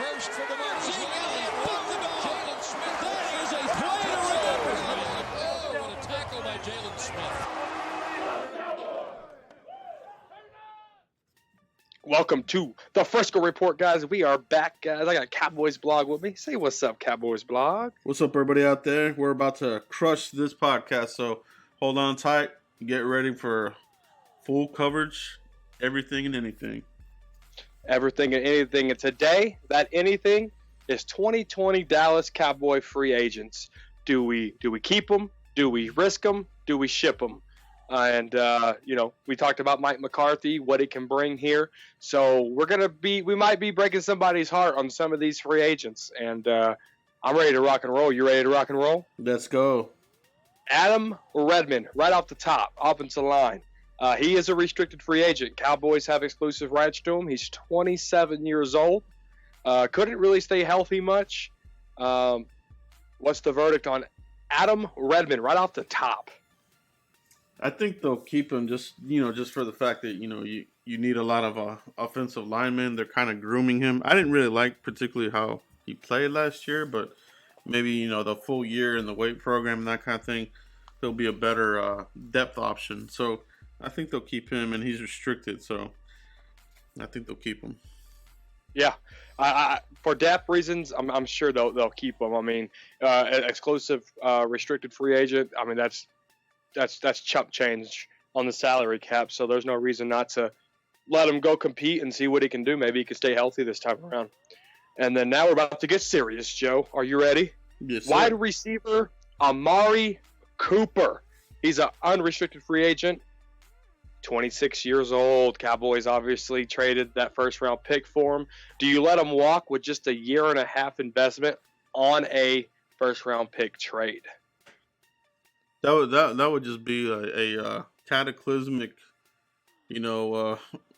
first for the Bucs. Zeke Elliott with the dog. Jalen Smith. That is a play to remember. Oh, what a tackle by Jalen Smith. Welcome to the Frisco Report, guys. We are back, guys. I got Cowboys Blog with me. Say what's up, Cowboys Blog. What's up, everybody out there? We're about to crush this podcast, so hold on tight. Get ready for full coverage, everything and anything. Everything and anything. And today, that anything is 2020 Dallas Cowboy free agents. Do we keep them? Do we risk them? Do we ship them? We talked about Mike McCarthy, what he can bring here. So we might be breaking somebody's heart on some of these free agents. And I'm ready to rock and roll. You ready to rock and roll? Let's go. Adam Redmond, right off the top, offensive line. He is a restricted free agent. Cowboys have exclusive rights to him. He's 27 years old. Couldn't really stay healthy much. What's the verdict on Adam Redmond, right off the top? I think they'll keep him just for the fact that, you need a lot of offensive linemen. They're kind of grooming him. I didn't really like particularly how he played last year, but maybe, the full year in the weight program and that kind of thing, he'll be a better depth option. So I think they'll keep him, and he's restricted. So I think they'll keep him. Yeah. For depth reasons, I'm sure they'll keep him. I mean, exclusive restricted free agent, I mean, that's chump change on the salary cap, so there's no reason not to let him go compete and see what he can do. Maybe he can stay healthy this time around. And then now we're about to get serious, Joe. Are you ready? Yes, sir. Wide receiver Amari Cooper. He's an unrestricted free agent, 26 years old. Cowboys obviously traded that first-round pick for him. Do you let him walk with just a year-and-a-half investment on a first-round pick trade? That would just be a cataclysmic,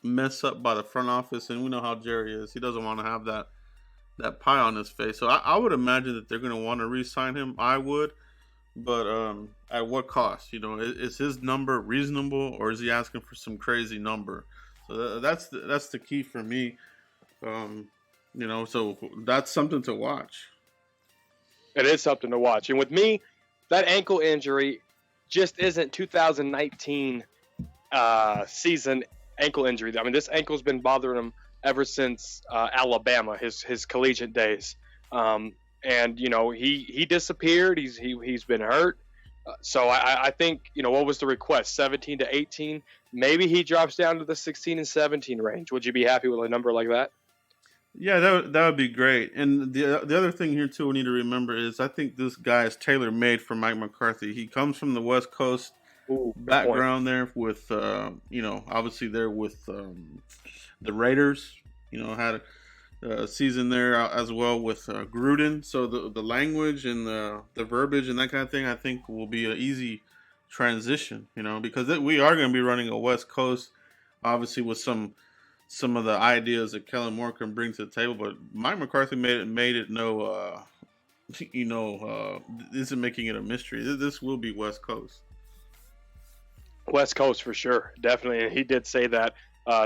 mess up by the front office, and we know how Jerry is. He doesn't want to have that pie on his face. So I would imagine that they're going to want to re-sign him. I would, but at what cost? Is his number reasonable, or is he asking for some crazy number? So that's the key for me. So that's something to watch. It is something to watch, and with me, that ankle injury just isn't 2019 season ankle injury. I mean, this ankle's been bothering him ever since Alabama, his collegiate days. He disappeared. He's been hurt. So I think, what was the request? 17 to 18? Maybe he drops down to the 16 and 17 range. Would you be happy with a number like that? Yeah, that would be great. And the other thing here, too, we need to remember is I think this guy is tailor-made for Mike McCarthy. He comes from the West Coast background there with, obviously there with the Raiders. Had a season there as well with Gruden. So the language and the verbiage and that kind of thing, I think, will be an easy transition, because we are going to be running a West Coast, obviously with some of the ideas that Kellen Moore can bring to the table, but Mike McCarthy made it isn't making it a mystery. This will be West Coast. West Coast for sure, definitely. And he did say that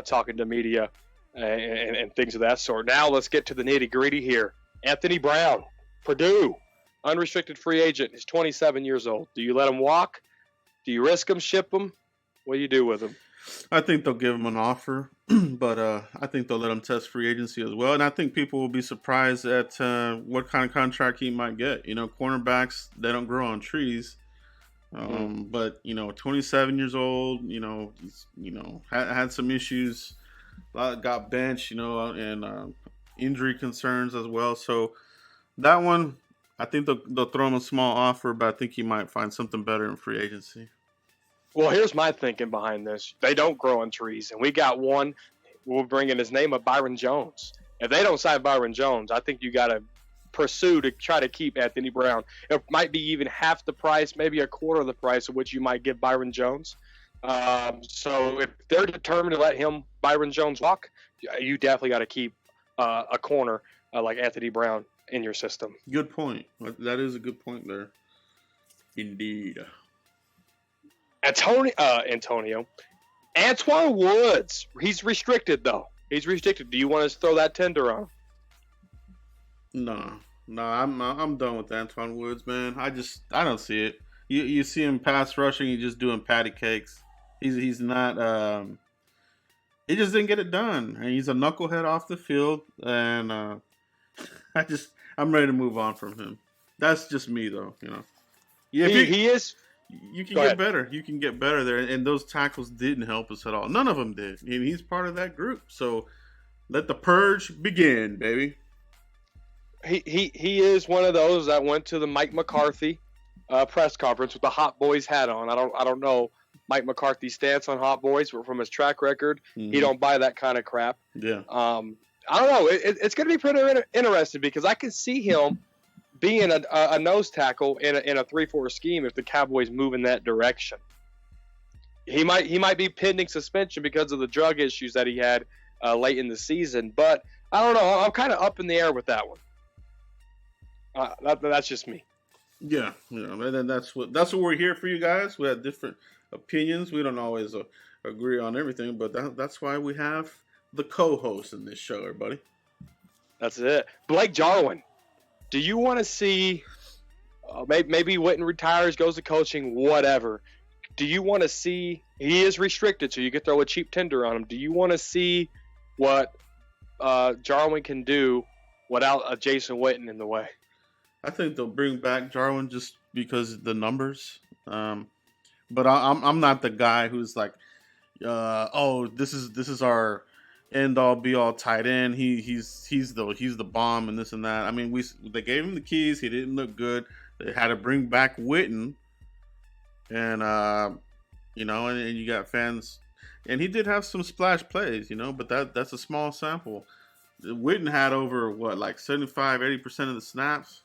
talking to media and things of that sort. Now let's get to the nitty gritty here. Anthony Brown, Purdue, unrestricted free agent. He's 27 years old. Do you let him walk? Do you risk him, ship him? What do you do with him? I think they'll give him an offer, but I think they'll let him test free agency as well. And I think people will be surprised at what kind of contract he might get. Cornerbacks, they don't grow on trees. But 27 years old, had some issues, got benched, and injury concerns as well. So that one, I think they'll throw him a small offer, but I think he might find something better in free agency. Well, here's my thinking behind this. They don't grow on trees, and we got one. We'll bring in his name of Byron Jones. If they don't sign Byron Jones, I think you got to pursue to try to keep Anthony Brown. It might be even half the price, maybe a quarter of the price of which you might give Byron Jones. So if they're determined to let Byron Jones walk, you definitely got to keep a corner like Anthony Brown in your system. Good point. That is a good point there. Indeed. Antonio. Antoine Woods. He's restricted, though. He's restricted. Do you want to throw that tender on? No, no, I'm done with Antoine Woods, man. I don't see it. You see him pass rushing, he's just doing patty cakes. He's not. He just didn't get it done, and he's a knucklehead off the field. And I'm ready to move on from him. That's just me, though. Yeah, he is. You can Go get ahead. better. You can get better there, and those tackles didn't help us at all. None of them did, and he's part of that group. So let the purge begin, baby. He is one of those that went to the Mike McCarthy press conference with the Hot Boys hat on. I don't know Mike McCarthy's stance on Hot Boys, but from his track record, he don't buy that kind of crap. Yeah. I don't know. It's going to be pretty interesting because I can see him being a nose tackle in a 3-4 scheme if the Cowboys move in that direction. He might be pending suspension because of the drug issues that he had late in the season, but I don't know. I'm kind of up in the air with that one. That's just me. Yeah, and that's what we're here for, you guys. We have different opinions. We don't always agree on everything, but that's why we have the co-host in this show, everybody. That's it. Blake Jarwin. Do you want to see maybe Witten retires, goes to coaching, whatever? Do you want to see – he is restricted, so you could throw a cheap tender on him. Do you want to see what Jarwin can do without a Jason Witten in the way? I think they'll bring back Jarwin just because of the numbers. But I'm not the guy who's like, this is our end all be all tight end. He's the bomb and this and that. I mean, they gave him the keys. He didn't look good. They had to bring back Witten, and and you got fans, and he did have some splash plays, but that's a small sample. Witten had over 75-80% of the snaps.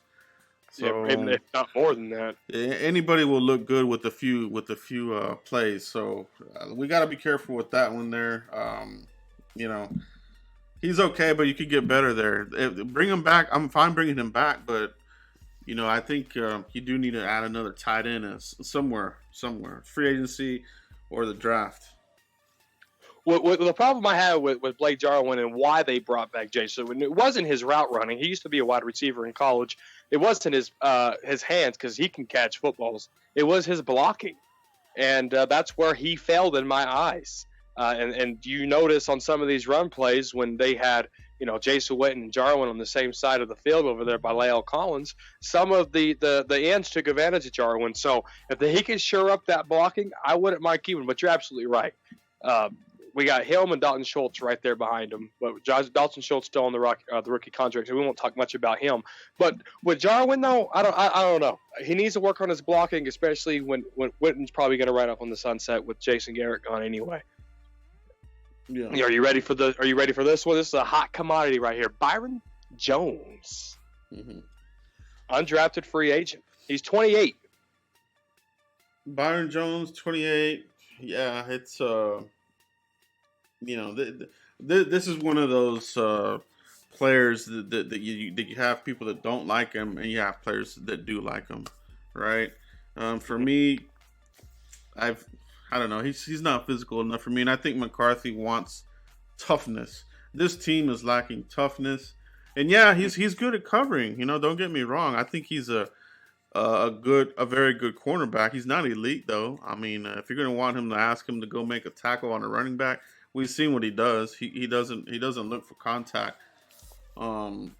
So, yeah, if not more than that. Anybody will look good with a few plays. So we got to be careful with that one there. He's okay, but you could get better there. Bring him back. I'm fine bringing him back, but I think you do need to add another tight end somewhere, free agency or the draft. What the problem I have with Blake Jarwin and why they brought back Jason, it wasn't his route running. He used to be a wide receiver in college. It wasn't his hands because he can catch footballs. It was his blocking, and that's where he failed in my eyes. And you notice on some of these run plays when they had Jason Witten and Jarwin on the same side of the field over there by Lael Collins, some of the ends took advantage of Jarwin. So if he can shore up that blocking, I wouldn't mind keeping him. But you're absolutely right. We got him and Dalton Schultz right there behind him. But Dalton Schultz still on the rookie contract, so we won't talk much about him. But with Jarwin, though, I don't know. He needs to work on his blocking, especially when Witten's probably going to ride up on the sunset with Jason Garrett gone anyway. Yeah. Are you ready for this one? This is a hot commodity right here. Byron Jones, undrafted free agent. He's 28. Byron Jones, 28. Yeah, it's this is one of those players that you have people that don't like him, and you have players that do like him, right? For me, I don't know. He's not physical enough for me, and I think McCarthy wants toughness. This team is lacking toughness, and yeah, he's good at covering. Don't get me wrong. I think he's a very good cornerback. He's not elite though. I mean, if you're gonna want him to ask him to go make a tackle on a running back, we've seen what he does. He doesn't look for contact, and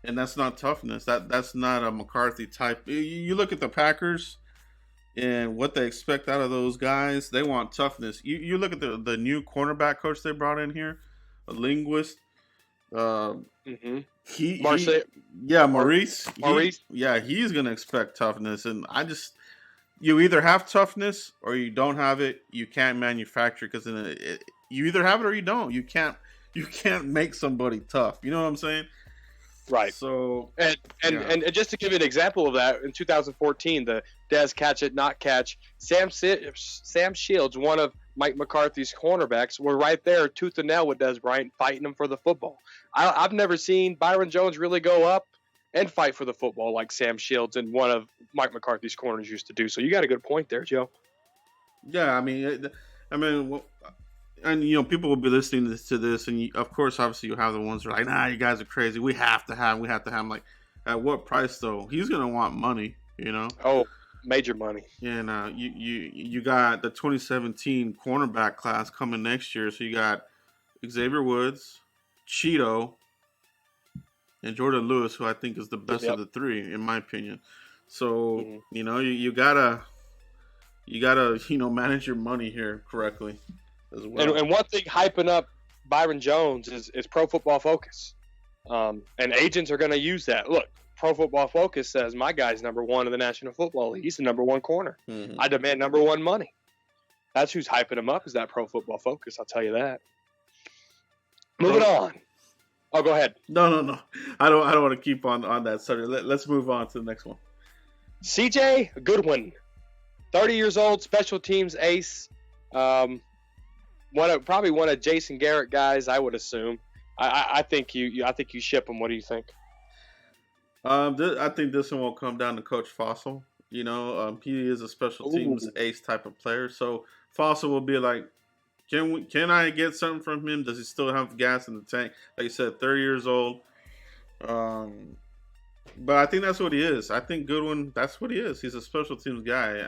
that's not toughness. That's not a McCarthy type. You look at the Packers and what they expect out of those guys. They want toughness. You look at the new cornerback coach they brought in here, a linguist. Maurice. He's gonna expect toughness, and you either have toughness or you don't have it. You can't manufacture because you either have it or you don't. You can't make somebody tough. You know what I'm saying? Right. So and just to give you an example of that, in 2014, the Dez catch it not catch, Sam Shields, one of Mike McCarthy's cornerbacks, were right there tooth and nail with Dez Bryant, fighting him for the football. I've never seen Byron Jones really go up and fight for the football like Sam Shields and one of Mike McCarthy's corners used to do. So you got a good point there, Joe. Yeah, I mean, and people will be listening to this, and of course, obviously, you have the ones who are like, "Nah, you guys are crazy. We have to have. I'm like, at what price though? He's gonna want money. Oh, major money. And you got the 2017 cornerback class coming next year, so you got Xavier Woods, Cheeto, and Jordan Lewis, who I think is the best of the three, in my opinion. So you gotta manage your money here correctly as well. And one thing hyping up Byron Jones is Pro Football Focus, and agents are going to use that. Look, Pro Football Focus says my guy's number one in the National Football League. He's the number one corner. Mm-hmm. I demand number one money. That's who's hyping him up, is that Pro Football Focus. I'll tell you that. Moving on. Oh, go ahead. No. I don't want to keep on that subject. Let's move on to the next one. C.J. Goodwin, 30 years old, special teams ace. Probably one of Jason Garrett guys, I would assume. I think you ship him. What do you think? I think this one will come down to Coach Fossil. He is a special teams ace type of player. So Fossil will be like, can I get something from him? Does he still have gas in the tank? Like you said, 30 years old. But I think that's what he is. I think Goodwin, that's what he is. He's a special teams guy.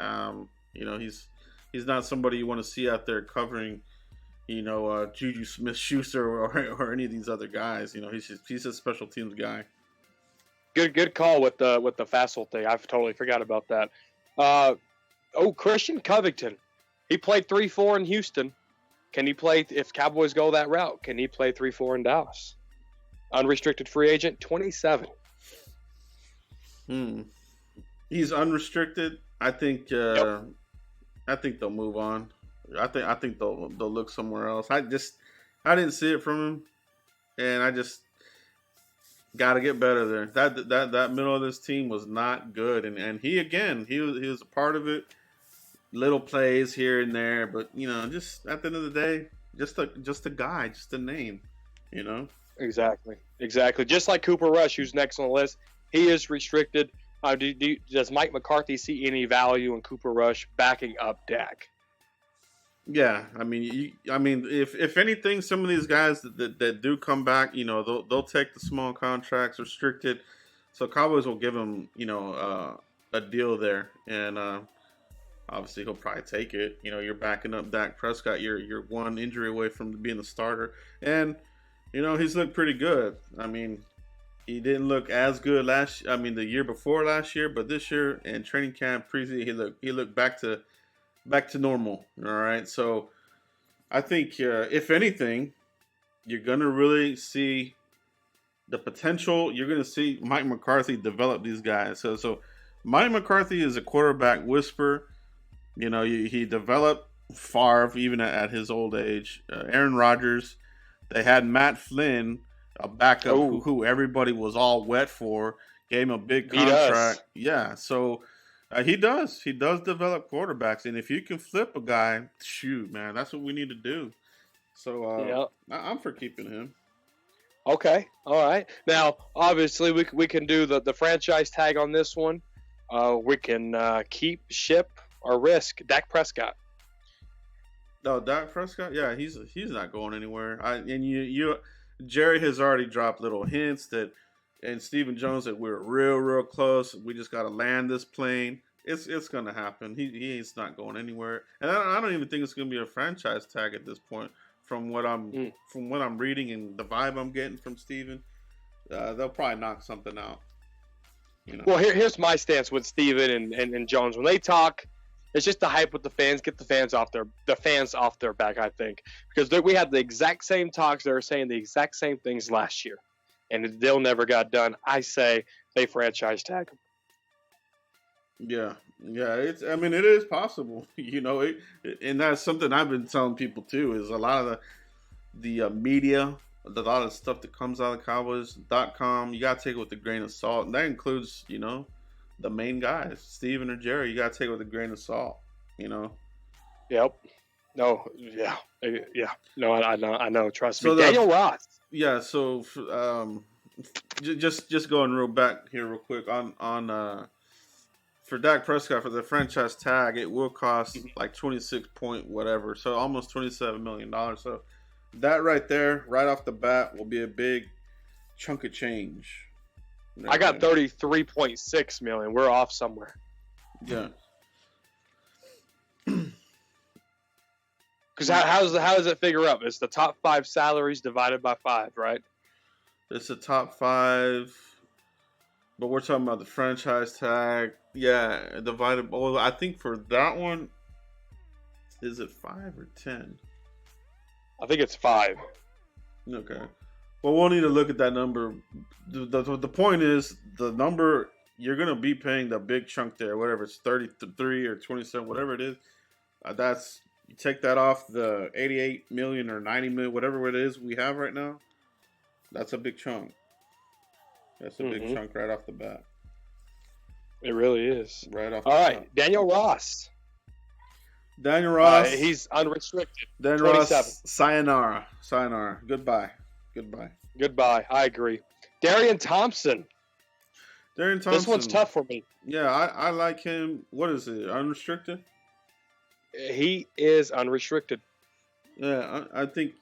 He's not somebody you want to see out there covering, Juju Smith-Schuster or any of these other guys. He's a special teams guy. Good call with the Fassel thing. I totally forgot about that. Christian Covington. He played 3-4 in Houston. Can he play, if Cowboys go that route, can he play 3-4 in Dallas? Unrestricted free agent, 27. He's unrestricted. I think they'll move on. I think they'll look somewhere else. I didn't see it from him, and I just got to get better there. That middle of this team was not good, and he was a part of it. Little plays here and there, but just at the end of the day, just a guy, just a name, Exactly. Just like Cooper Rush, who's next on the list, he is restricted. Does Mike McCarthy see any value in Cooper Rush backing up Dak? Yeah, if anything, some of these guys that do come back, they'll take the small contracts, restricted. So Cowboys will give him, a deal there, and obviously he'll probably take it. You're backing up Dak Prescott. You're one injury away from being a starter, and he's looked pretty good. He didn't look as good the year before last year, but this year in training camp, preseason, he looked back to normal. All right, so I think if anything, you're gonna really see the potential. You're gonna see Mike McCarthy develop these guys. So Mike McCarthy is a quarterback whisperer. He developed Favre even at his old age. Aaron Rodgers. They had Matt Flynn, a backup who everybody was all wet for, gave him a big contract. Yeah, so he does develop quarterbacks, and if you can flip a guy, shoot, man, that's what we need to do. So I'm for keeping him. Okay, all right. Now, obviously, we can do the franchise tag on this one. We can keep, ship, or risk Dak Prescott. No, Dak Prescott, yeah, he's not going anywhere. Jerry has already dropped little hints and Stephen Jones that we're real close. We just got to land this plane. It's going to happen. He's not going anywhere, and I don't even think it's going to be a franchise tag at this point. From what I'm reading and the vibe I'm getting from Stephen, they'll probably knock something out. Well, here's my stance with Stephen and Jones. When they talk, it's just to hype with the fans, get the fans off their back, I think. Because we had the exact same talks. They were saying the exact same things last year. And the deal never got done. I say they franchise tag them. Yeah. It is possible. And that's something I've been telling people too, is a lot of the media, a lot of stuff that comes out of Cowboys.com, you got to take it with a grain of salt. And that includes, the main guys, Steven or Jerry, you got to take it with a grain of salt, Yep. No, yeah. No, I know. Trust me. Daniel Ross. Yeah, so just going back here real quick on for Dak Prescott for the franchise tag, it will cost Mhm. like 26 point whatever, so almost $27 million. So that right there, right off the bat, will be a big chunk of change. I got 33.6 million. We're off somewhere. Yeah. Because how does it figure up? It's the top 5 salaries divided by 5, right? It's the top 5, but we're talking about the franchise tag. Yeah, divided. Well, I think for that one, is it 5 or 10? I think it's 5. Okay. Well, we'll need to look at that number. The point is, the number you're going to be paying the big chunk there, whatever it's 33 or 27, whatever it is. That's you take that off the 88 million or 90 million, whatever it is we have right now. That's a big chunk. That's a big chunk right off the bat. It really is. Right off. All right, Daniel Ross. Daniel Ross. He's unrestricted. Daniel 27. Ross. Sayonara. Goodbye. I agree. Darian Thompson. This one's tough for me. Yeah, I like him. What is it? Unrestricted? He is unrestricted. Yeah, I think,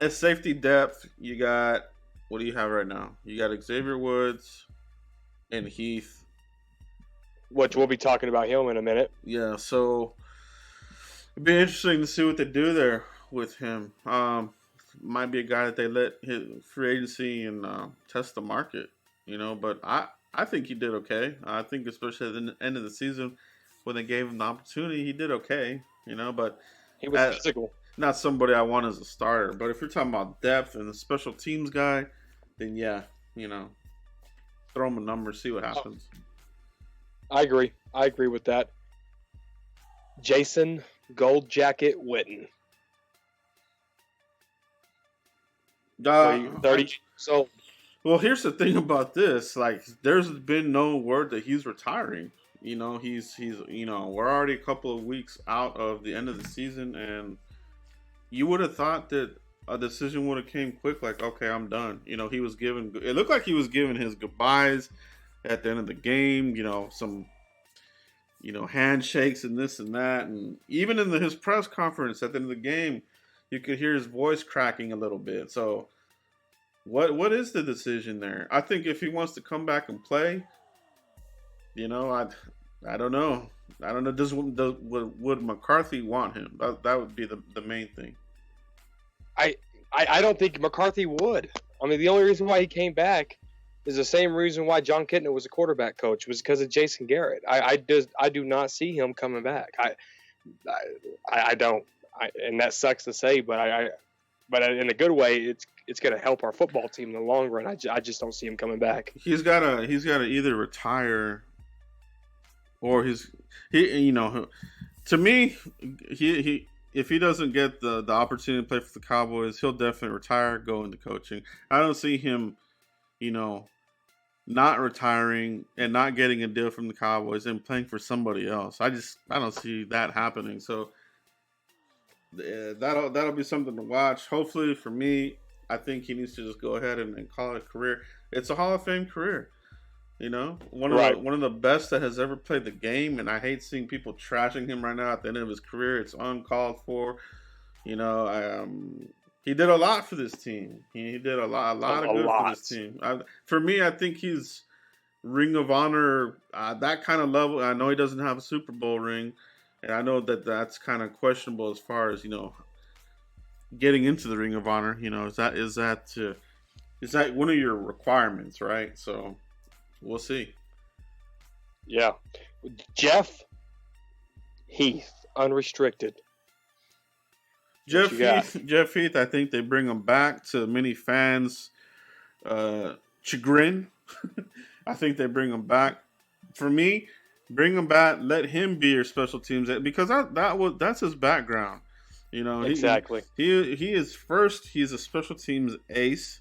at safety depth, you got, what do you have right now? You got Xavier Woods and Heath. Which we'll be talking about him in a minute. Yeah, so it'd be interesting to see what they do there with him. Might be a guy that they let hit free agency and test the market, but I think he did okay. I think especially at the end of the season when they gave him the opportunity, he did okay, but he was physical. Not somebody I want as a starter. But if you're talking about depth and a special teams guy, then yeah, throw him a number, see what happens. I agree with that. Jason Gold Jacket Witten. 30 years old. Well, here's the thing about this. Like, there's been no word that he's retiring. He's we're already a couple of weeks out of the end of the season, and you would have thought that a decision would have came quick. Like, okay, I'm done. He was given. It looked like he was giving his goodbyes at the end of the game. Some handshakes and this and that, and even in his press conference at the end of the game, you could hear his voice cracking a little bit. So, what is the decision there? I think if he wants to come back and play, I don't know. I don't know. Would McCarthy want him? That would be the main thing. I don't think McCarthy would. I mean, the only reason why he came back is the same reason why John Kitna was a quarterback coach, was because of Jason Garrett. I do not see him coming back. I don't. And that sucks to say, but but in a good way, it's going to help our football team in the long run. I just don't see him coming back. He's got to either retire, or to me, he if he doesn't get the opportunity to play for the Cowboys, he'll definitely retire, go into coaching. I don't see him, not retiring and not getting a deal from the Cowboys and playing for somebody else. I don't see that happening. So that'll be something to watch. Hopefully for me, I think he needs to just go ahead and call it a career. It's a Hall of Fame career. One of the best that has ever played the game, and I hate seeing people trashing him right now at the end of his career. It's uncalled for. He did a lot for this team. He did a lot of good for this team. For me, I think he's Ring of Honor, that kind of level. I know he doesn't have a Super Bowl ring, and I know that that's kind of questionable as far as getting into the Ring of Honor. Is that one of your requirements, right? So. We'll see. Yeah. Jeff Heath, unrestricted. Jeff Heath, I think they bring him back to many fans' chagrin. I think they bring him back. For me, bring him back. Let him be your special teams, because that's his background. Exactly. He is first. He's a special teams ace.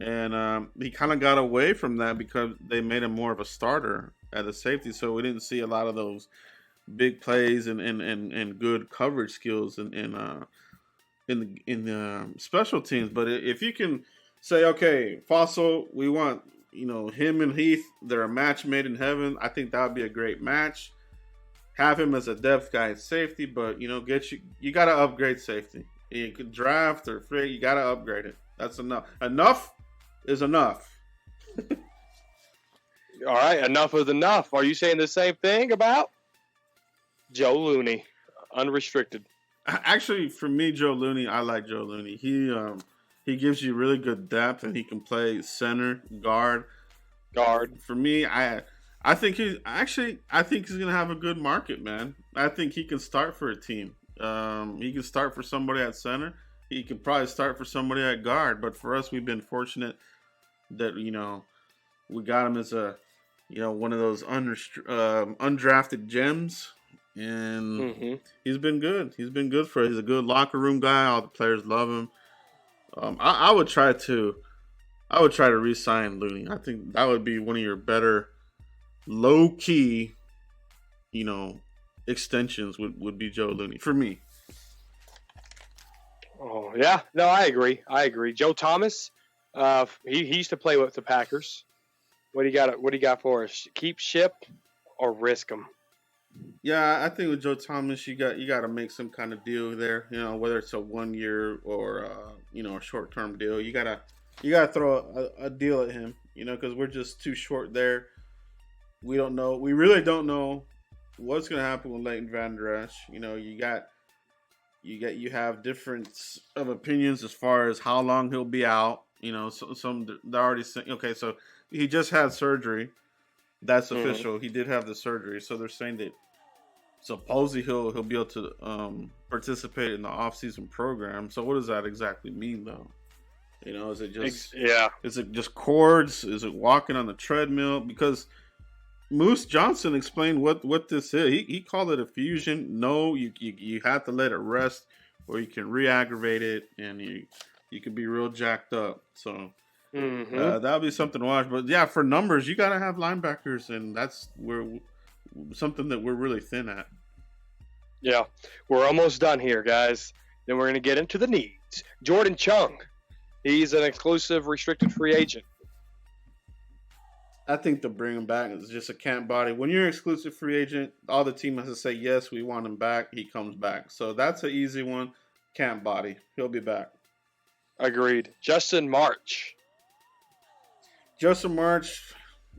And he kind of got away from that because they made him more of a starter at the safety. So we didn't see a lot of those big plays and good coverage skills in the special teams. But if you can say, okay, Fossil, we want him and Heath, they're a match made in heaven. I think that would be a great match. Have him as a depth guy at safety, but you got to upgrade safety. You could draft or free, you got to upgrade it. That's enough. Enough is enough. All right, enough is enough. Are you saying the same thing about Joe Looney, unrestricted? Actually, for me, Joe Looney, I like Joe Looney. He gives you really good depth, and he can play center, guard. For me, I think he's gonna have a good market, man. I think he can start for a team. He can start for somebody at center. He could probably start for somebody at guard. But for us, we've been fortunate that we got him as a one of those undrafted gems. And he's been good. He's been good for us. He's a good locker room guy. All the players love him. I would try to re-sign Looney. I think that would be one of your better low key, extensions would be Joe Looney for me. Oh yeah, no, I agree. Joe Thomas, he used to play with the Packers. What do you got for us? Keep Ship or risk him? Yeah, I think with Joe Thomas, you got to make some kind of deal there. Whether it's a 1 year or a short term deal, you gotta throw a deal at him. Because we're just too short there. We don't know. We really don't know what's gonna happen with Leighton Vander Esch. You have difference of opinions as far as how long he'll be out. Some they're already saying, okay, so he just had surgery. That's official. He did have the surgery, so they're saying that supposedly he'll be able to participate in the off-season program. So what does that exactly mean, though? Is it just Is it just cords? Is it walking on the treadmill? Because Moose Johnson explained what this is. He called it a fusion. No, you have to let it rest, or you can re-aggravate it, and you could be real jacked up. So. That'll be something to watch. But yeah, for numbers, you gotta have linebackers, and that's something that we're really thin at. Yeah, we're almost done here, guys. Then we're gonna get into the needs. Jordan Chung, he's an exclusive restricted free agent. I think to bring him back is just a camp body. When you're an exclusive free agent, all the team has to say yes, we want him back. He comes back, so that's an easy one. Camp body, he'll be back. Agreed. Justin March,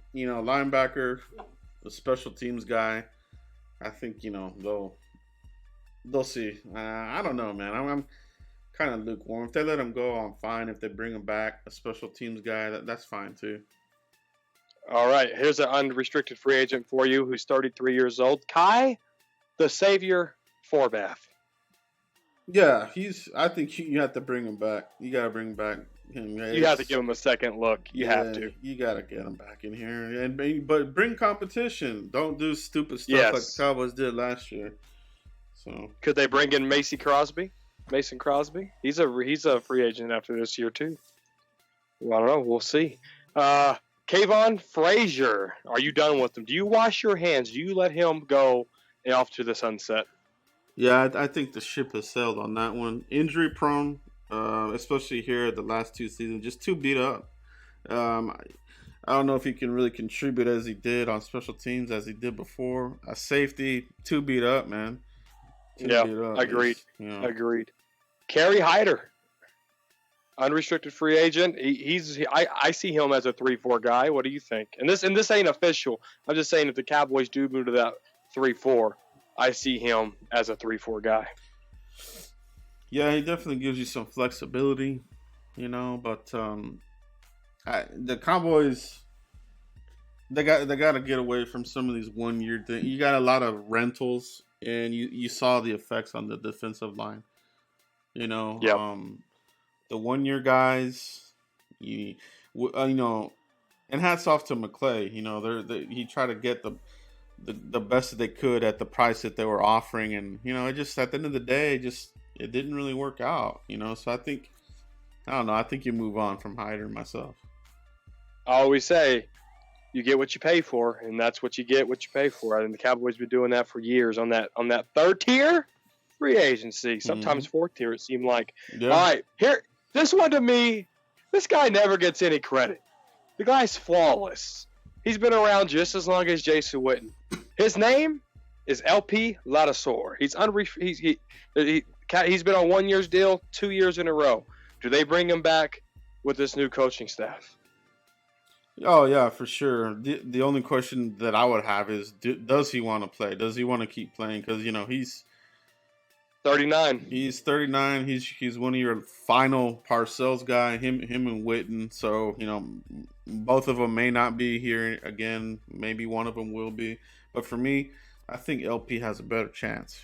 linebacker, a special teams guy. I think, they'll see. I don't know, man. I'm kind of lukewarm. If they let him go, I'm fine. If they bring him back, a special teams guy, that's fine too. All right. Here's an unrestricted free agent for you who's 33 years old. Kai, the Savior Forbath. Yeah, I think you have to bring him back. You got to bring him back. You have to give him a second look. You have to. You got to get him back in here, but bring competition. Don't do stupid stuff like the Cowboys did last year. So could they bring in Mason Crosby? He's a free agent after this year too. Well, I don't know. We'll see. Kayvon Frazier, are you done with him? Do you wash your hands? Do you let him go off to the sunset? Yeah, I think the ship has sailed on that one. Injury prone. Especially here the last 2 seasons, just too beat up. I don't know if he can really contribute as he did on special teams as he did before. A safety, too beat up, man. Beat up. Agreed. Agreed. Kerry Hyder, unrestricted free agent. I see him as a 3-4 guy. What do you think? And this ain't official. I'm just saying if the Cowboys do move to that 3-4, I see him as a 3-4 guy. Yeah, he definitely gives you some flexibility, but the Cowboys, they got to get away from some of these 1 year things. You got a lot of rentals, and you saw the effects on the defensive line. The 1 year guys, and hats off to McClay. He tried to get the best that they could at the price that they were offering, and it just at the end of the day, it didn't really work out, so I think you move on from Hyder myself. I always say you get what you pay for, and that's what you get, what you pay for. I think the Cowboys been doing that for years on that third tier free agency, sometimes fourth tier, it seemed like. Yeah. All right, here, this one to me, this guy never gets any credit. The guy's flawless. He's been around just as long as Jason Witten. His name is LP Ladasor. He's been on 1 year's deal 2 years in a row. Do they bring him back with this new coaching staff? Oh yeah, for sure. The only question that I would have is, does he want to play? Does he want to keep playing? Because he's 39. He's 39. He's one of your final Parcells guy. Him and Witten. So both of them may not be here again. Maybe one of them will be. But for me, I think LP has a better chance.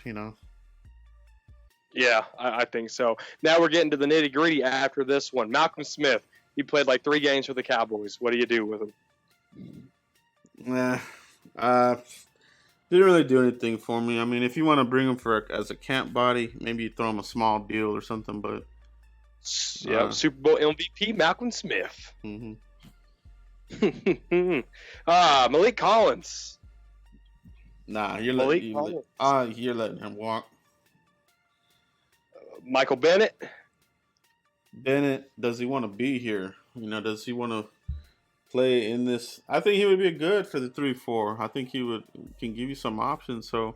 Yeah, I think so. Now we're getting to the nitty gritty after this one. Malcolm Smith. He played like 3 games for the Cowboys. What do you do with him? Didn't really do anything for me. I mean, if you want to bring him as a camp body, maybe you throw him a small deal or something. But yeah, Super Bowl MVP Malcolm Smith. Mm-hmm. Malik Collins. Nah, you're letting him walk. Michael Bennett. Bennett, does he want to be here? Does he want to play in this? I think he would be good for the 3-4. I think he can give you some options. So,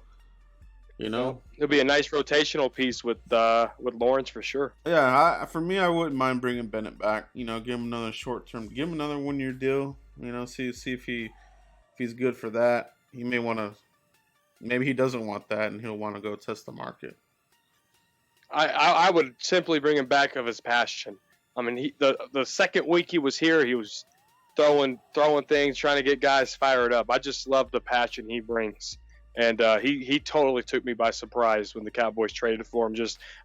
it'll be a nice rotational piece with Lawrence for sure. Yeah, for me, I wouldn't mind bringing Bennett back. Give him another short term, give him another 1 year deal. See if he's good for that. He may want to. Maybe he doesn't want that, and he'll want to go test the market. I would simply bring him back of his passion. I mean, the second week he was here, he was throwing things, trying to get guys fired up. I just love the passion he brings, and he totally took me by surprise when the Cowboys traded for him.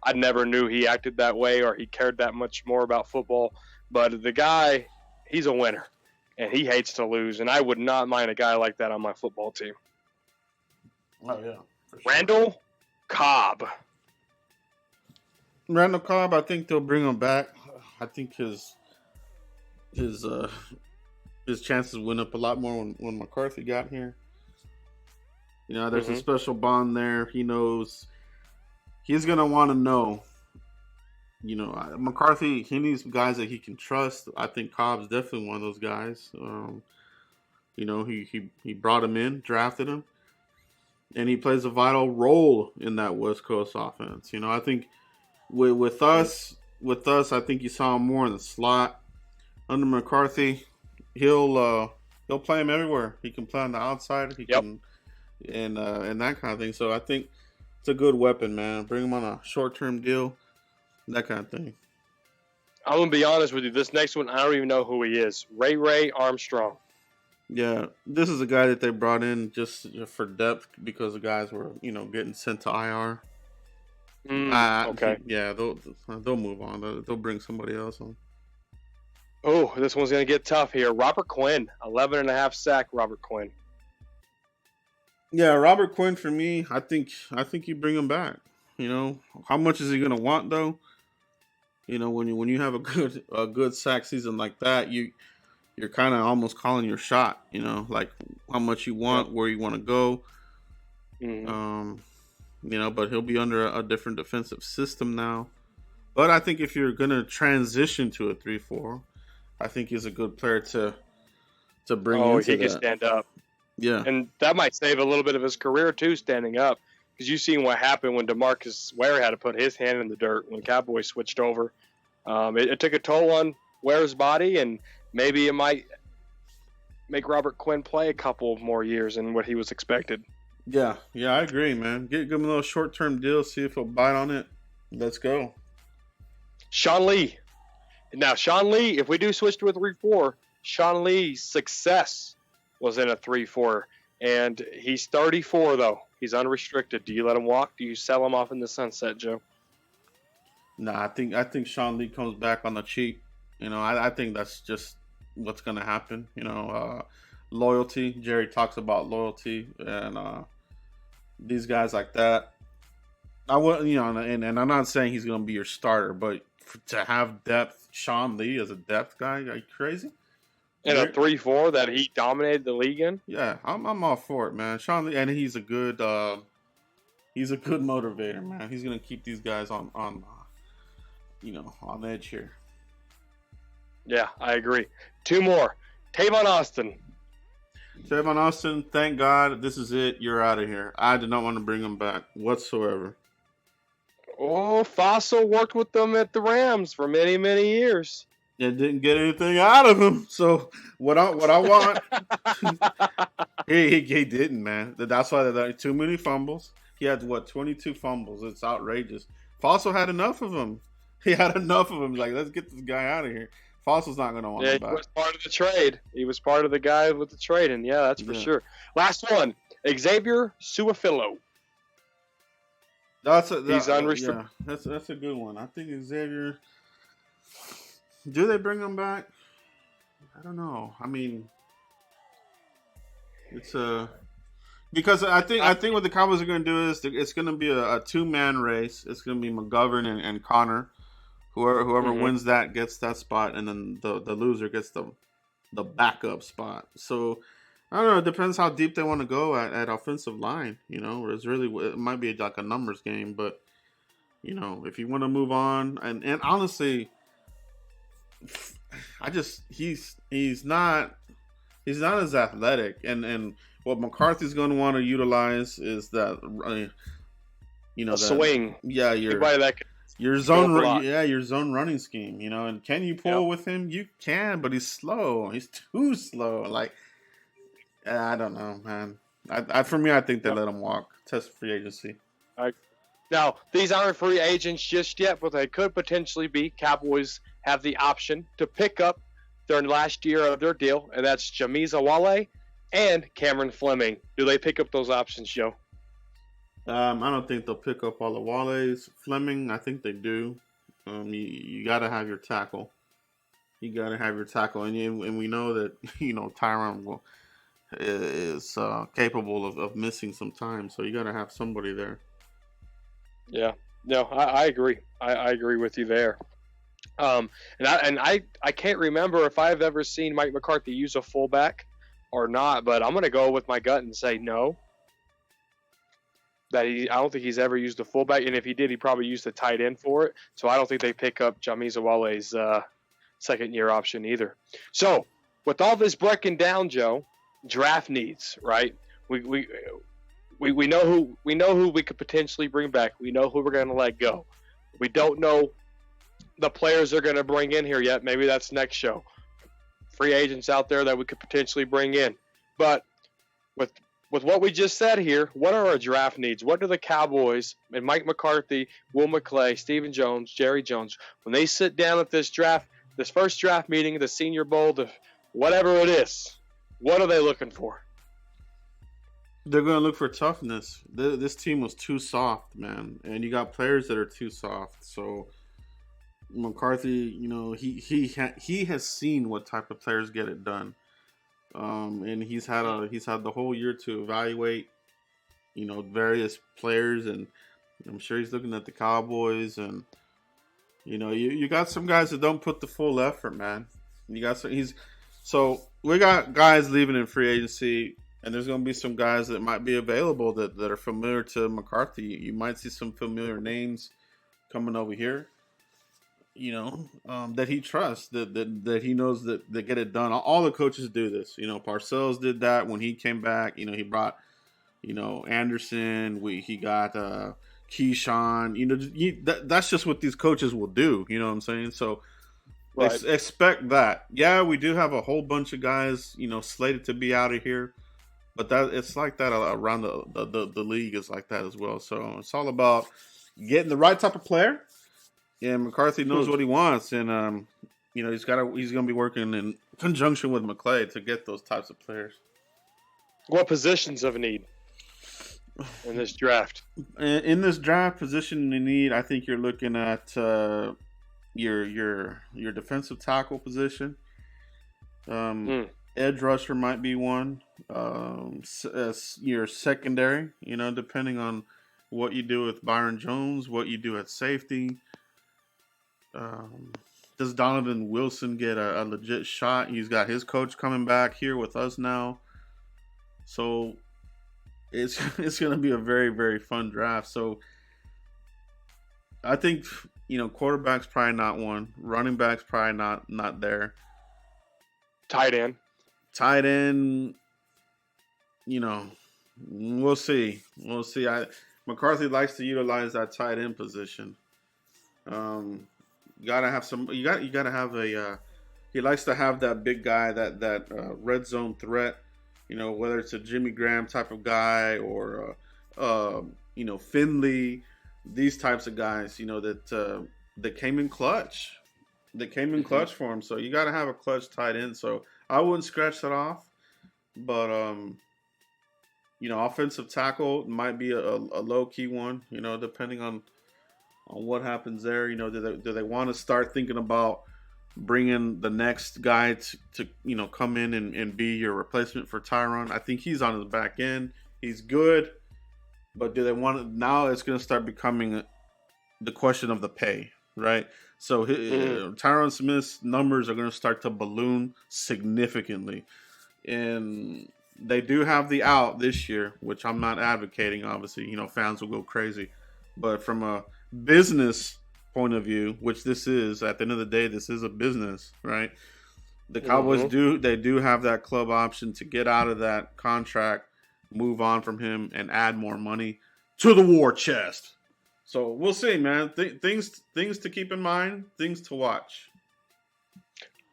I never knew he acted that way or he cared that much more about football. But the guy, he's a winner, and he hates to lose, and I would not mind a guy like that on my football team. Oh yeah, for sure. Randall Cobb, I think they'll bring him back. I think his chances went up a lot more when McCarthy got here. There's a special bond there. He knows he's gonna want to know. McCarthy, he needs guys that he can trust. I think Cobb's definitely one of those guys. He brought him in, drafted him, and he plays a vital role in that West Coast offense. I think. With us, I think you saw him more in the slot. Under McCarthy, he'll play him everywhere. He can play on the outside. He can, and that kind of thing. So I think it's a good weapon, man. Bring him on a short-term deal, that kind of thing. I'm gonna be honest with you. This next one, I don't even know who he is. Ray Armstrong. Yeah, this is a guy that they brought in just for depth because the guys were, getting sent to IR. Okay. They'll move on. They'll bring somebody else on. Oh, this one's going to get tough here. Robert Quinn, 11.5 sack. Robert Quinn. Yeah, Robert Quinn for me. I think you bring him back. How much is he going to want though? When you have a good sack season like that, you're kind of almost calling your shot. Like how much you want, where you want to go. Mm-hmm. But he'll be under a different defensive system now. But I think if you're going to transition to a 3-4, I think he's a good player to bring into that. Oh, he can stand up. Yeah. And that might save a little bit of his career, too, standing up. Because you've seen what happened when DeMarcus Ware had to put his hand in the dirt when Cowboys switched over. It took a toll on Ware's body, and maybe it might make Robert Quinn play a couple more years than what he was expected. Yeah, I agree, man. Give him a little short-term deal, see if he'll bite on it. Let's go. Sean Lee. Now, Sean Lee, if we do switch to a 3-4, Sean Lee's success was in a 3-4. And he's 34, though. He's unrestricted. Do you let him walk? Do you sell him off in the sunset, Joe? Nah, I think Sean Lee comes back on the cheap. I think that's just what's going to happen. Loyalty. Jerry talks about loyalty and these guys like that. I would, and I'm not saying he's going to be your starter, but to have depth, Sean Lee as a depth guy, are you crazy? And a 3-4 that he dominated the league in. Yeah, I'm all for it, man. Sean Lee, and he's a good motivator, man. He's going to keep these guys on edge here. Yeah, I agree. 2 more. Tavon Austin. Tavon Austin, thank God, this is it. You're out of here. I did not want to bring him back whatsoever. Oh, Fossil worked with them at the Rams for many, many years. And didn't get anything out of him. So what I want, he didn't, man. That's why there are too many fumbles. He had 22 fumbles. It's outrageous. Fossil had enough of them. He had enough of them. Like, let's get this guy out of here. Fossil's not going to want him back. He was part of the trade. He was part of the guy with the trade, and yeah, that's for sure. Last one, Xavier Su'a-Filo. He's unrestricted. Yeah, that's a good one. I think Xavier. Do they bring him back? I don't know. I mean, it's because I think what the Cowboys are going to do is it's going to be a 2-man race. It's going to be McGovern and Connor. Whoever wins that gets that spot, and then the loser gets the backup spot. So I don't know. It depends how deep they want to go at offensive line. You know, it might be like a numbers game, but you know, if you want to move on, and honestly, he's not as athletic, and what McCarthy's going to want to utilize is that swing. Yeah, your zone running scheme, you know. And can you pull with him? You can, but he's slow. He's too slow. Like, I don't know, man. For me, I think they let him walk. Test free agency. Now, these aren't free agents just yet, but they could potentially be. Cowboys have the option to pick up their last year of their deal, and that's Jamiza Wale and Cameron Fleming. Do they pick up those options, Joe? I don't think they'll pick up all the Wales. Fleming, I think they do. You got to have your tackle. You got to have your tackle, and we know that Tyron is capable of missing some time, so you got to have somebody there. Yeah, no, I agree. I agree with you there. And I can't remember if I've ever seen Mike McCarthy use a fullback or not, but I'm going to go with my gut and say no. I don't think he's ever used a fullback, and if he did, he probably used a tight end for it. So I don't think they pick up Jamiza Wale's second-year option either. So with all this breaking down, Joe, draft needs, right? We know who we could potentially bring back. We know who we're going to let go. We don't know the players they're going to bring in here yet. Maybe that's next show. Free agents out there that we could potentially bring in. But with what we just said here, what are our draft needs? What do the Cowboys and Mike McCarthy, Will McClay, Stephen Jones, Jerry Jones, when they sit down at this first draft meeting, the Senior Bowl, whatever it is, what are they looking for? They're going to look for toughness. This team was too soft, man, and you got players that are too soft. So McCarthy, he has seen what type of players get it done. And he's had the whole year to evaluate, various players, and I'm sure he's looking at the Cowboys, and you got some guys that don't put the full effort, man. We got guys leaving in free agency, and there's going to be some guys that might be available that are familiar to McCarthy. You might see some familiar names coming over here. That he trusts, that he knows that they get it done. All the coaches do this. Parcells did that when he came back. He brought, Anderson. He got Keyshawn. That's just what these coaches will do. You know what I'm saying? So right. Expect that. Yeah, we do have a whole bunch of guys, slated to be out of here, but it's like that around the league is like that as well. So it's all about getting the right type of player. Yeah, McCarthy knows what he wants, and he's going to be working in conjunction with McClay to get those types of players. What positions of need in this draft? In this draft, position in need, I think you're looking at your defensive tackle position. Edge rusher might be one. Your secondary, depending on what you do with Byron Jones, what you do at safety. Does Donovan Wilson get a legit shot? He's got his coach coming back here with us now. So it's going to be a very, very fun draft. So I think, quarterback's probably not one. Running back's probably not there. Tight end. Tight end, you know, we'll see. We'll see. McCarthy likes to utilize that tight end position. Gotta have some. You gotta have a. He likes to have that big guy, that red zone threat. You know, whether it's a Jimmy Graham type of guy or Finley, these types of guys. You know that came in clutch. They came in clutch for him. So you got to have a clutch tight end. So I wouldn't scratch that off. But offensive tackle might be a low key one. You know, depending on what happens there. You know, do they want to start thinking about bringing the next guy to come in and be your replacement for Tyron? I think he's on his back end. He's good, but do they want to? Now it's going to start becoming the question of the pay, right? So Tyron Smith's numbers are going to start to balloon significantly, and they do have the out this year, which I'm not advocating. Obviously, fans will go crazy, but from a business point of view, which this is, at the end of the day, this is a business, right? The Cowboys do have that club option to get out of that contract, move on from him, and add more money to the war chest. So we'll see, man. Things to keep in mind, things to watch.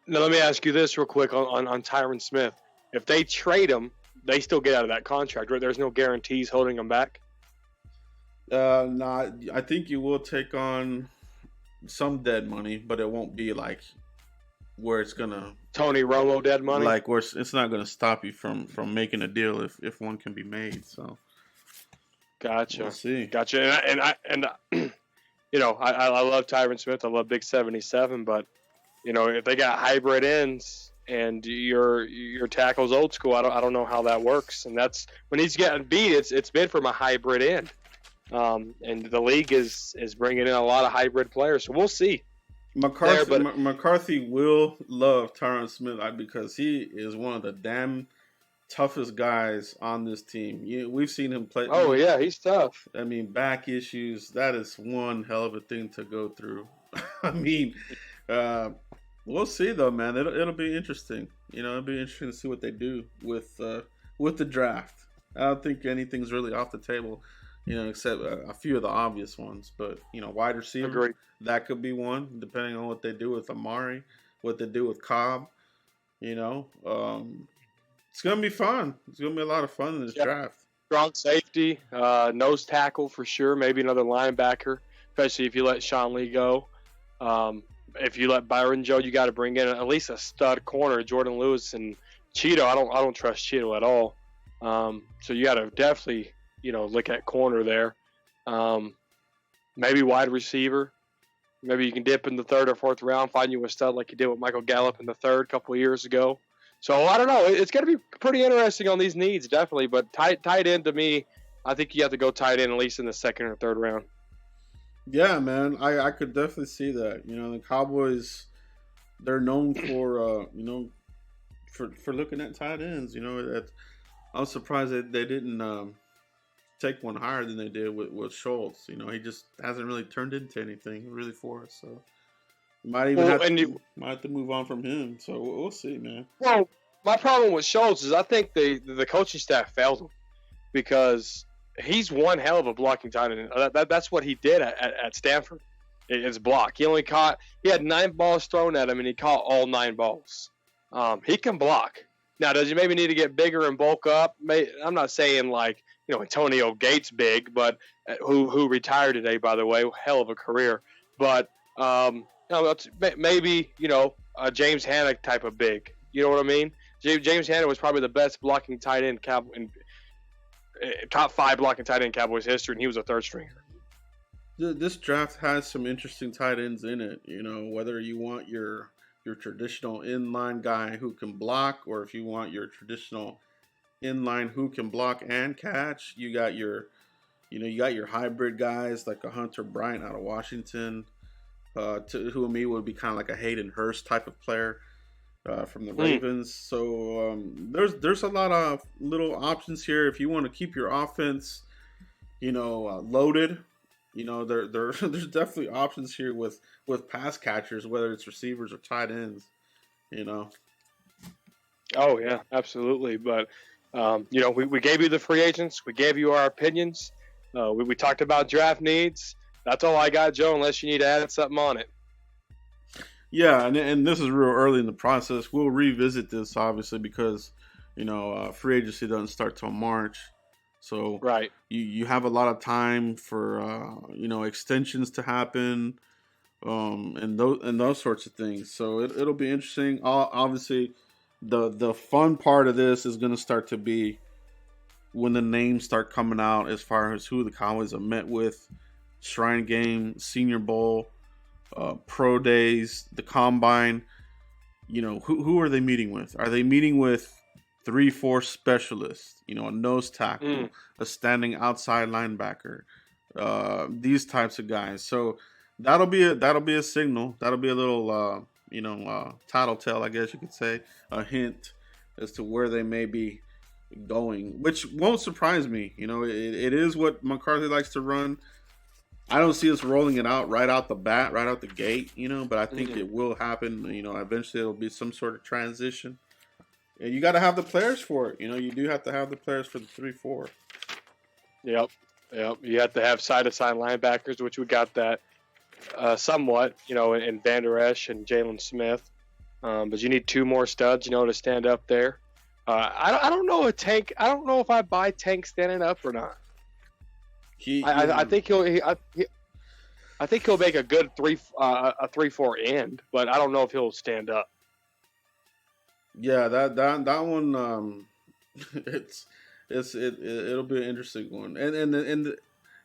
Now let me ask you this real quick on Tyron Smith. If they trade him, they still get out of that contract, right? There's no guarantees holding him back. No, I think you will take on some dead money, but it won't be like where it's gonna Tony Romo dead money. Like where it's not gonna stop you from making a deal if one can be made. So, gotcha. We'll see. Gotcha. And I love Tyron Smith. I love Big 77, but if they got hybrid ends and your tackle's old school, I don't know how that works. And that's when he's getting beat. It's been from a hybrid end. And the league is bringing in a lot of hybrid players, so we'll see. McCarthy will love Tyron Smith because he is one of the damn toughest guys on this team. We've seen him play. Oh yeah, he's tough. I mean, back issues, that is one hell of a thing to go through. I mean, we'll see though, man. It'll be interesting. It'll be interesting to see what they do with the draft. I don't think anything's really off the table. Except a few of the obvious ones. But, wide receiver, Agreed. That could be one, depending on what they do with Amari, what they do with Cobb. It's going to be fun. It's going to be a lot of fun in this draft. Strong safety, nose tackle for sure, maybe another linebacker, especially if you let Sean Lee go. If you let Byron Jones, you got to bring in at least a stud corner, Jordan Lewis and Cheeto. I don't trust Cheeto at all. So you got to definitely look at corner there. Maybe wide receiver. Maybe you can dip in the third or fourth round, find you a stud like you did with Michael Gallup in the third a couple of years ago. So I don't know. It's going to be pretty interesting on these needs, definitely. But tight end to me, I think you have to go tight end at least in the second or third round. Yeah, man. I could definitely see that. The Cowboys, they're known for for looking at tight ends. I was surprised that they didn't take one higher than they did with Schultz. He just hasn't really turned into anything really for us. So you might even have to move on from him. So we'll see, man. Well, my problem with Schultz is I think the coaching staff failed him because he's one hell of a blocking tight end. That's what he did at Stanford. It's block. He had 9 balls thrown at him and he caught all 9 balls. He can block. Now, does he maybe need to get bigger and bulk up? I'm not saying like Antonio Gates big, but who retired today, by the way, hell of a career. But maybe a James Hanna type of big. You know what I mean? James Hanna was probably the best blocking tight end in top 5 blocking tight end in Cowboys history, and he was a third stringer. This draft has some interesting tight ends in it. Whether you want your traditional inline guy who can block, or if you want your traditional inline who can block and catch, you got your hybrid guys like a Hunter Bryant out of Washington, who to me would be kind of like a Hayden Hurst type of player from the Ravens. So there's a lot of little options here if you want to keep your offense, loaded. There's definitely options here with pass catchers, whether it's receivers or tight ends. Oh yeah, absolutely. But we gave you the free agents. We gave you our opinions. We talked about draft needs. That's all I got, Joe. Unless you need to add something on it. Yeah, and this is real early in the process. We'll revisit this obviously because free agency doesn't start till March, so Right. you have a lot of time for extensions to happen, and those sorts of things. So it'll be interesting. Obviously, the fun part of this is going to start to be when the names start coming out as far as who the Cowboys have met with, Shrine Game, Senior Bowl, pro days, the combine. Who are they meeting with? Are they meeting with 3-4 specialists? A nose tackle, a standing outside linebacker, these types of guys. So that'll be a signal. That'll be a little tattletale, I guess you could say, a hint as to where they may be going, which won't surprise me. It is what McCarthy likes to run. I don't see us rolling it out right out the bat, right out the gate, but I think it will happen. Eventually it'll be some sort of transition. And you got to have the players for it. You do have to have the players for the 3-4. Yep. You have to have side-to-side linebackers, which we got that somewhat, in Van Der Esch and Jalen Smith. But you need 2 more studs, to stand up there. I don't know Tank. I don't know if I buy Tank standing up or not. I think he'll make a good 3-4 end, but I don't know if he'll stand up. Yeah, that one it'll be an interesting one.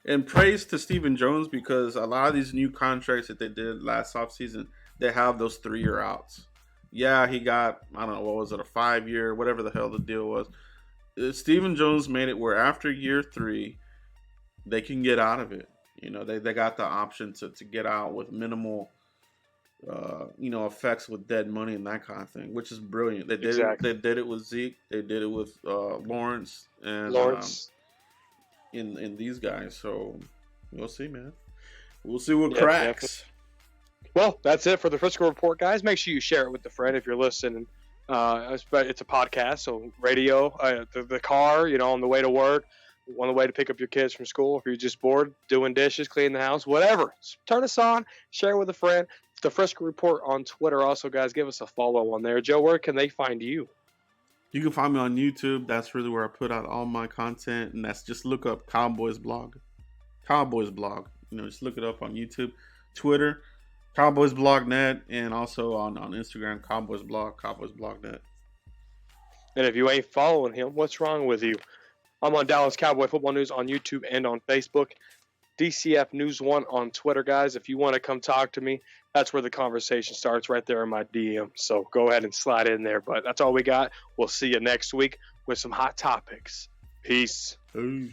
And praise to Stephen Jones, because a lot of these new contracts that they did last offseason, they have those 3-year outs. Yeah, he got, I don't know, what was it, a 5-year, whatever the hell the deal was. Stephen Jones made it where after year 3, they can get out of it. They got the option to get out with minimal, effects with dead money and that kind of thing, which is brilliant. They did They did it with Zeke. They did it with Lawrence and in these guys. So we'll see, man. We'll see what cracks. Well, that's it for the Frisco Report, guys. Make sure you share it with a friend if you're listening. It's a podcast, so radio, the car, on the way to work. On the way to pick up your kids from school, if you're just bored, doing dishes, cleaning the house, whatever. Turn us on, share with a friend. The Frisco Report on Twitter. Also, guys, give us a follow on there. Joe, where can they find you? You can find me on YouTube. That's really where I put out all my content, and that's just look up Cowboys Blog. Cowboys Blog. Just look it up on YouTube. Twitter, Cowboys Blog Net, and also on Instagram, Cowboys Blog, Cowboys Blog Net. And if you ain't following him, what's wrong with you? I'm on Dallas Cowboy Football News on YouTube and on Facebook. DCF News 1 on Twitter, guys. If you want to come talk to me, that's where the conversation starts, right there in my DM. So go ahead and slide in there. But that's all we got. We'll see you next week with some hot topics. Peace. Peace.